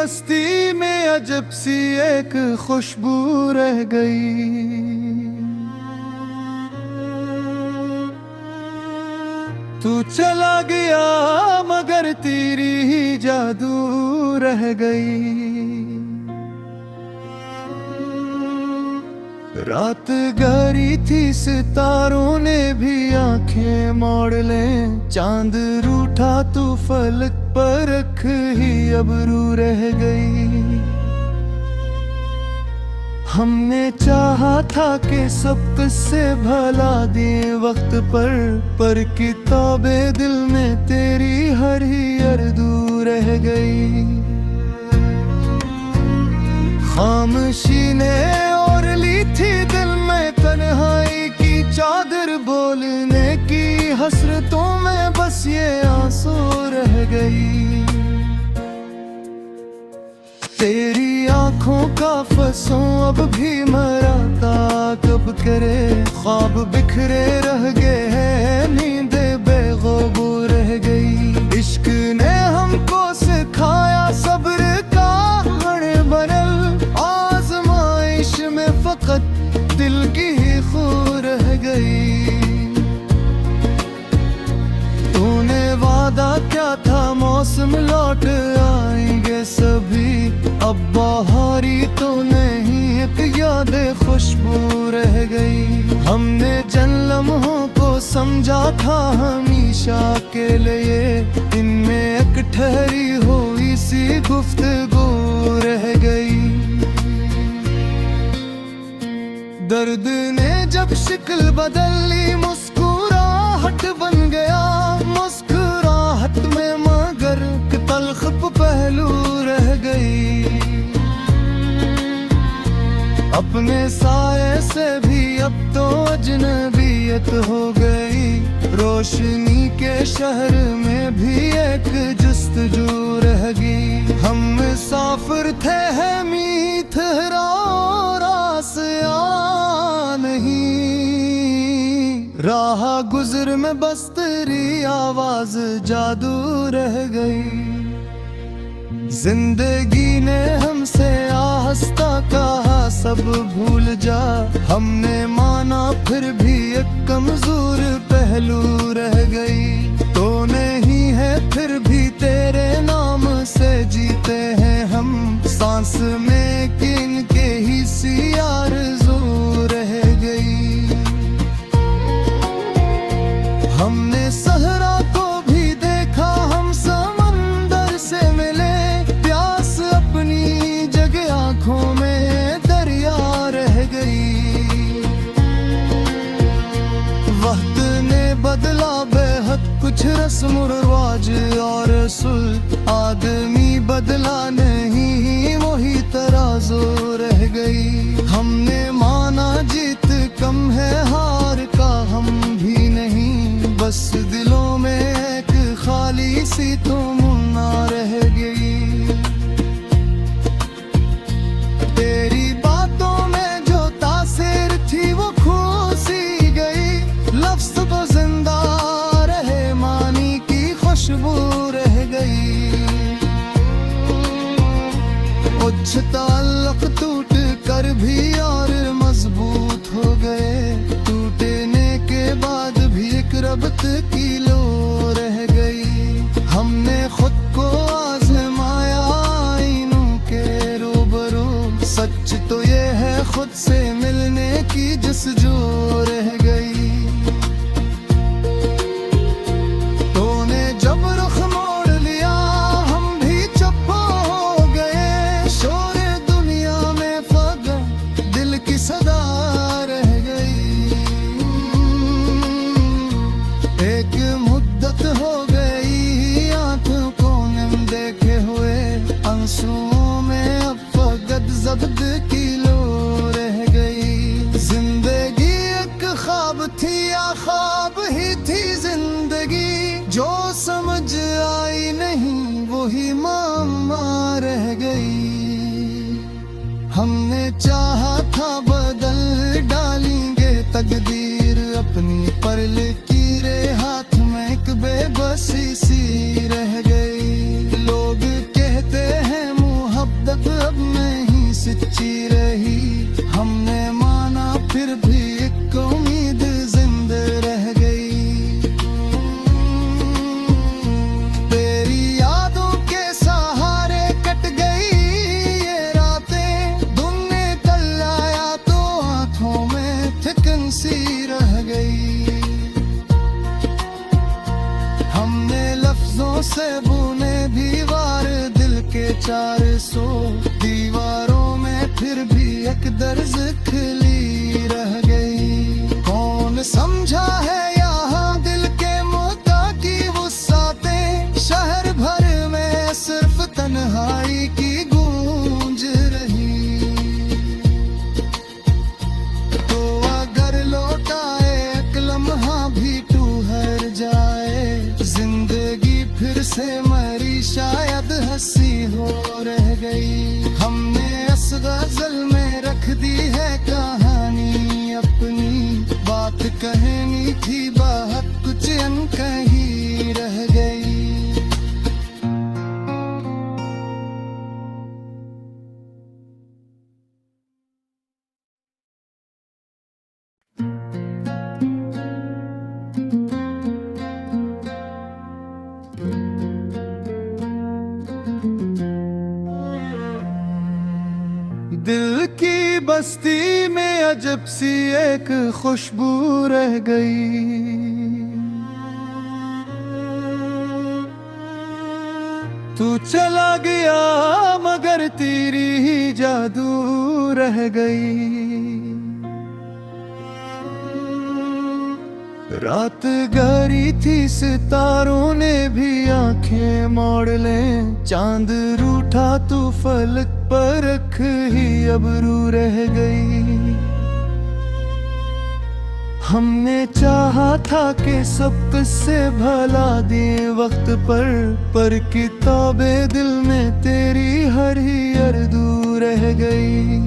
बस्ती में अजब सी एक खुशबू रह गई। तू चला गया मगर तेरी ही जादू रह गई। रात गहरी थी सितारों ने भी आंखें मोड़ ले, चांद रूठा तू फलक पर रख ही अबरू रह गई। हमने चाहा था कि सब किस्से भला दिए वक्त पर किताबे दिल में तेरी हर ही अरदू रह गई। खामोशी ने और ली थी दिल में तन्हाई की चादर, बोलने की हसरतों में बस ये आंसू रह गई। तेरी आंखों का फसों अब भी मराता कब करे, ख्वाब बिखरे रह गए हैं, नींदे बेगोबू रह गई। इश्क ने हमको सिखाया सब्र का हर बनल, आजमाइश में फकत दिल की ही खो रह गई। तूने वादा क्या था मौसम लौट आएंगे सभी, अब बहारी तो नहीं एक याद खुशबू रह गई। हमने जिन लम्हों को समझा था हमेशा के लिए, इनमें एक ठहरी हुई सी गुफ्तगू रह गई। दर्द ने जब शक्ल बदल ली मुस्कुराहट बन गया, मुस्कुराहट में मगर तल्ख पहलू रह गई। अपने साए से भी अब तो अजनबियत हो गई, रोशनी के शहर में भी एक जुस्तजू रह गई। हम मुसाफिर थे है मीत रासिया नहीं, राह गुजर में बस तेरी आवाज जादू रह गई। जिंदगी ने हमसे आहिस्ता कहा सब भूल जा, हमने माना फिर भी एक कमजोर पहलू रह गई। तो नहीं है फिर भी तेरे नाम से जीते हैं हम, सांस में किन के ही सी आरज़ू रह गई। हमने सहरा को भी देखा, हम समंदर से मिले, प्यास अपनी जगह आंखों में दरिया रह गई। वक्त ने बदला बेहद कुछ रस्म रिवाज और रसूल, आदमी बदला नहीं वही तराजू रह गई। हमने माना जीत कम है हार का हम भी नहीं, बस दिलों में एक खाली सी तमन्ना रह गई। तेरी बातों में जो तासीर थी वो खो सी गई, लफ्ज़ तो जिंदा रहे मानी की खुशबू रह गई। कुछ ताल्लुक टूट कर भी और मजबूत हो गए, टूटने के बाद भी एक रब्त की लो रह गई। हमने खुद को आजमाया आईनों के रूबरू, सच तो ये है खुद से मिलने की जस्तजू रह गई। तूने जब रुख मोड़ लिया हम भी चुप हो गए, शोर दुनिया में फगा दिल की सदा रह गई। एक मुद्दत हो गई आंखों को नम देखे हुए, आंसुओं में अब फकत जब्त की लो रह गई। जिंदगी एक ख्वाब थी या ख्वाब ही थी जिंदगी, जो समझ आई नहीं वही मामा रह गई। हमने चाहा था बदल डालेंगे तकदीर अपनी, पर लकीरें हाथ में एक बेबसी सी रह गई। लोग कहते हैं मुँह एक दर्ज खिली रह गई। कौन समझा है यहाँ दिल के मुद्दा की वुस्सातें, शहर भर में सिर्फ तन्हाई की गूंज रही। तो अगर लौटाए एक लम्हा भी ठहर जाए, जिंदगी फिर से मरी शायद हंसी हो रह गई। हमने इस गजल में रख दी है कहानी अपनी, बात कहनी थी बहुत कुछ अनकही रह गई। दिल की बस्ती में अजब सी एक खुशबू रह गई। तू चला गया मगर तेरी ही जादू रह गई। रात गहरी थी सितारों ने भी आंखें मोड़ लें, चांद रूठा तू फलक पर रख ही अबरू रह गई। हमने चाहा था कि सब किस्से भला दिए वक्त पर किताबे दिल में तेरी हर ही अरदू रह गई।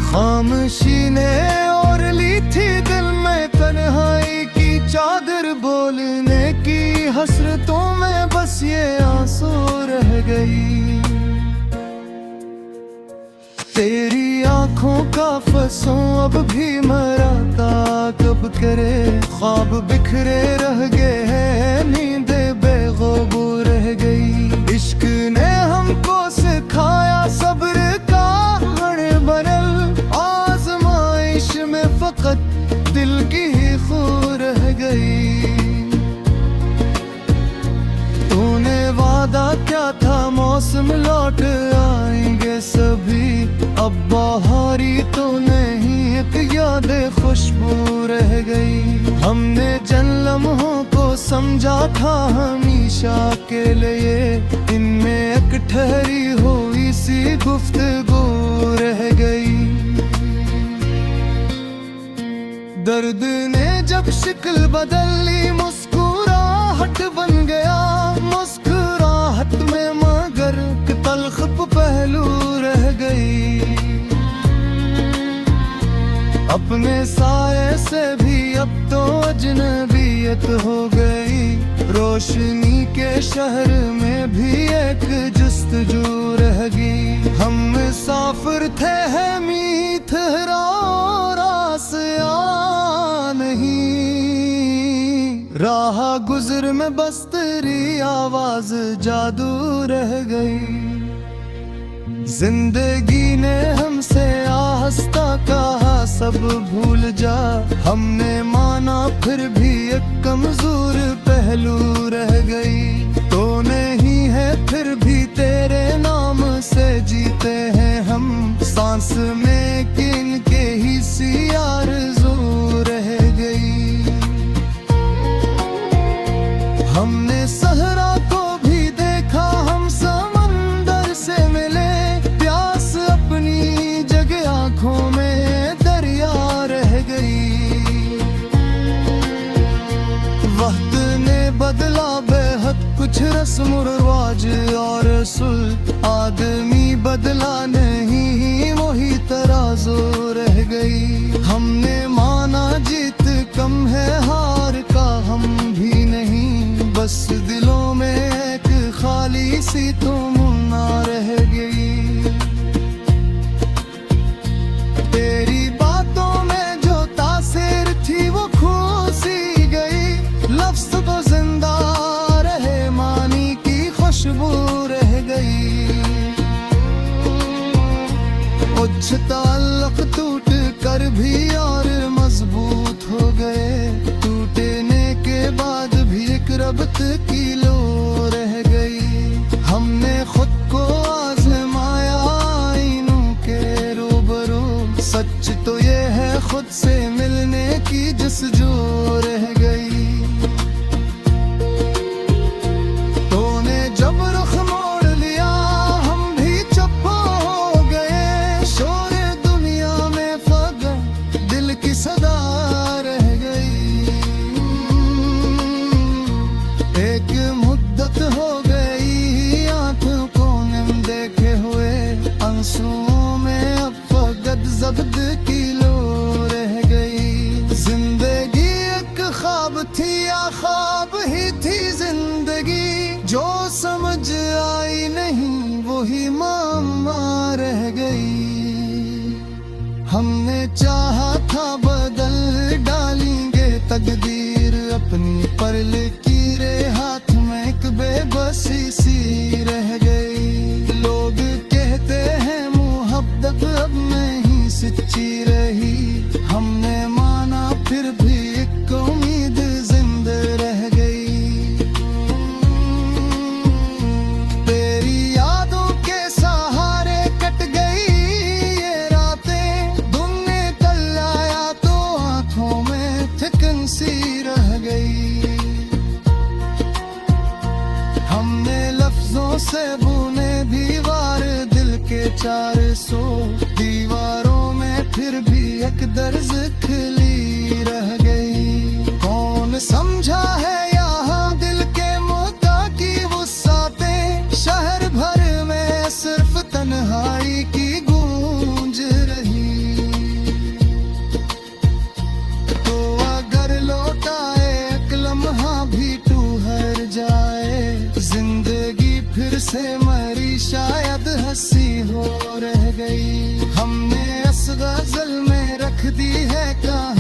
खामोशी ने और ली थी दिल में तन्हाई की चादर, बोलने की हसरतों में बस ये आंसू रह गई। तेरी आंखों का फसों अब भी मराता कब करे, ख्वाब बिखरे रह गए हैं, नींदे बेगोबू रह गई। इश्क ने हमको सिखाया सब्र का हर बनल, आजमाइश में फकत दिल की ही खो रह गई। तूने वादा क्या था मौसम लौट आएंगे सभी, अब बहारी तो नहीं एक याद खुशबू रह गई। हमने जिन लम्हों को समझा था हमेशा के लिए, इनमें एक ठहरी हुई सी गुफ्तगू रह गई। दर्द ने जब शक्ल बदल ली मुस्कुराहट बन गया, मुस्कुराहट में मगर तल्ख पहलू रह गई। अपने साये से भी अब तो अजनबियत हो गई, रोशनी के शहर में भी एक जुस्तजू रह गई। हम मुसाफिर थे है मीत रासिया नहीं, राह गुजर में बस तेरी आवाज जादू रह गई। जिंदगी ने हमसे आहिस्ता कहा सब भूल जा, हमने माना फिर भी एक कमजोर पहलू रह गई। तो नहीं है फिर भी तेरे नाम से जीते हैं हम, सांस में किन के ही सी आरज़ू रह गई। हमने सहरा को भी देखा, हम समंदर से मिले, प्यास अपनी जगह आंखों में दरिया रह गई। वक्त ने बदला बेहद कुछ रस्म रिवाज और रसूल, आदमी बदला नहीं वही तराजू रह गई। हमने माना जीत कम है हार का हम भी नहीं, बस दिलों में एक खाली सी तमन्ना रह गई। तेरी बातों में जो तासीर थी वो खो सी गई, लफ्ज़ तो जिंदा रहे मानी की खुशबू रह गई। कुछ ताल्लुक टूट कर भी और मजबूत हो गए, टूटने के बाद भी एक रब्त की लो रह गई। हमने खुद को आजमाया आंसुओं में अब फकत ज़ब्त की लो रह गई। जिंदगी एक ख्वाब थी या ख्वाब ही थी जिंदगी, जो समझ आई नहीं वही मामा रह गई। हमने चाहा था बदल डालेंगे तकदीर अपनी, पर लकीरें हाथ में एक बेबसी सी रह गई। लोग कहते हैं मोहब्बत अब नहीं सच्ची रही, हमने माना फिर भी एक उम्मीद जिंदा रह गई। तेरी यादों के सहारे कट गई ये रातें, दिन निकल आया तो आंखों में थिकन सी रह गई। हमने लफ्जों से बुने दीवार दिल के 400 दीवारों में, फिर भी एक दर्ज खिली रह गई। कौन समझा है यहाँ दिल के मुद्दा की वुस्सातें, शहर भर में सिर्फ तन्हाई की गूंज रही। तो अगर लौटाए एक लम्हा भी ठहर जाए, जिंदगी फिर से मरी शायद हंसी हो रह गई। हमने इस गजल में रख दी है कहानी